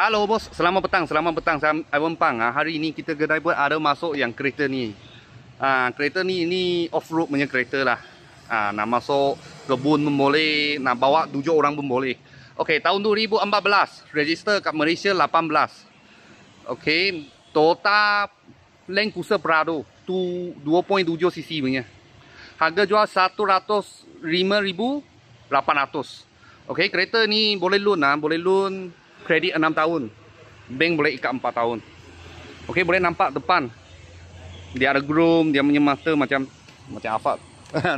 Halo bos, selamat petang, saya Iwan Pang. Hari ini kita kedai buat ada masuk yang kereta ni. Kereta ni ini off-road punya kereta lah. Nak masuk kebun pun boleh, nak bawa 7 orang pun boleh. Okey, tahun 2014, register kat Malaysia 18. Okey, Toyota Land Cruiser Prado 2.7 cc punya. Harga jual 105,800. Okey, kereta ni boleh loan boleh loan. Kredit 6 tahun. Bank boleh ikat 4 tahun. Okey, boleh nampak depan. Dia ada chrome, dia punya mata macam Alphard.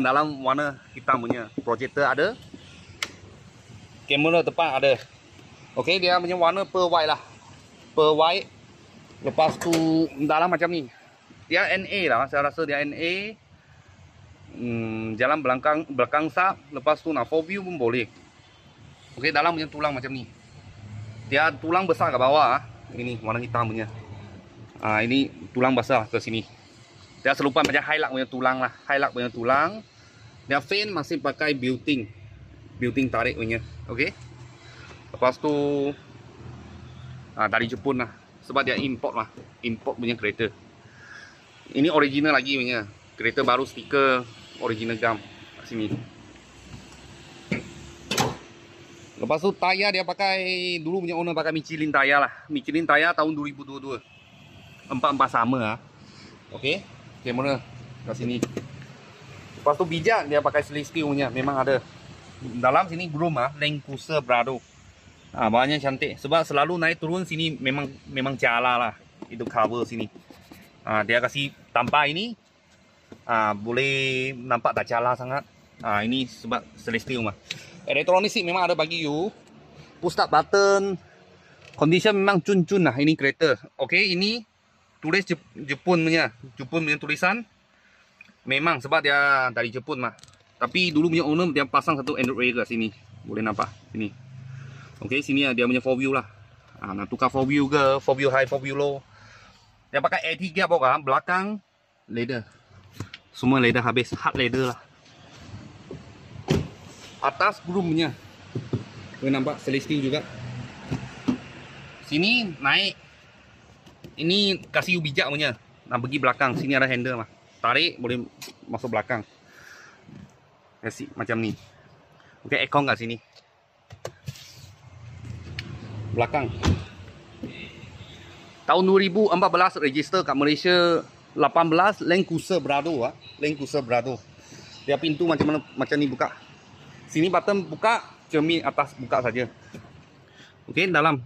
Dalam warna hitam punya. Projector ada. Kamera depan ada. Okey, dia punya warna pearl white lah. Pearl white. Lepas tu dalam macam ni. Dia NA lah, saya rasa dia NA. Jalan belakang sap. Lepas tu nak 4 view pun boleh. Okey, dalam punya tulang macam ni. Dia tulang besar ke bawah. Ini warna hitam punya. Ini tulang besar ke sini. Dia serupa macam Hilux punya tulang lah. Hilux punya tulang. Dia fan masih pakai built-in tarik punya. Okey. Lepas tu dari Jepun lah. Sebab dia import lah. Import punya kereta. Ini original lagi punya. Kereta baru, stiker original gam kat sini. Lepas tu tayar dia pakai, dulu punya owner pakai Michelin tayar lah. Michelin tayar tahun 2022. 44 sama lah. Okey, kamera kat sini. Lepas tu bijak dia pakai stainless steel punya, memang ada. Dalam sini chrome lah, Land Cruiser Prado. Bahannya cantik. Sebab selalu naik turun sini memang jala lah. Itu cover sini. Dia kasih tanpa ini. Boleh nampak tak jala sangat. Ini sebab stainless steel mah. Elektronik sih memang ada bagi you. Push start button. Condition memang cun-cun lah ini kereta. Okey, ini tulis Jepun punya tulisan. Memang sebab dia dari Jepun mah. Tapi dulu punya owner dia pasang satu Android ray kat sini. Boleh nampak sini. Okey, sini dia punya 4 view lah. Nak tukar 4 view ke, 4 view high, 4 view low. Dia pakai AT gearbox lah. Belakang leather. Semua leather habis, hard leather lah. Atas chrome-nya. Boleh nampak stainless steel juga. Sini naik. Ini kasih you bijak punya. Nak pergi belakang. Sini ada handle mah. Tarik boleh masuk belakang. Kasih macam ni. Okey, aircon kat sini. Belakang. Tahun 2014 register kat Malaysia 18 Land Cruiser Prado ah. Land Cruiser Prado. Dia pintu macam mana, macam ni buka. Sini button buka, cermin atas buka saja. Okey, dalam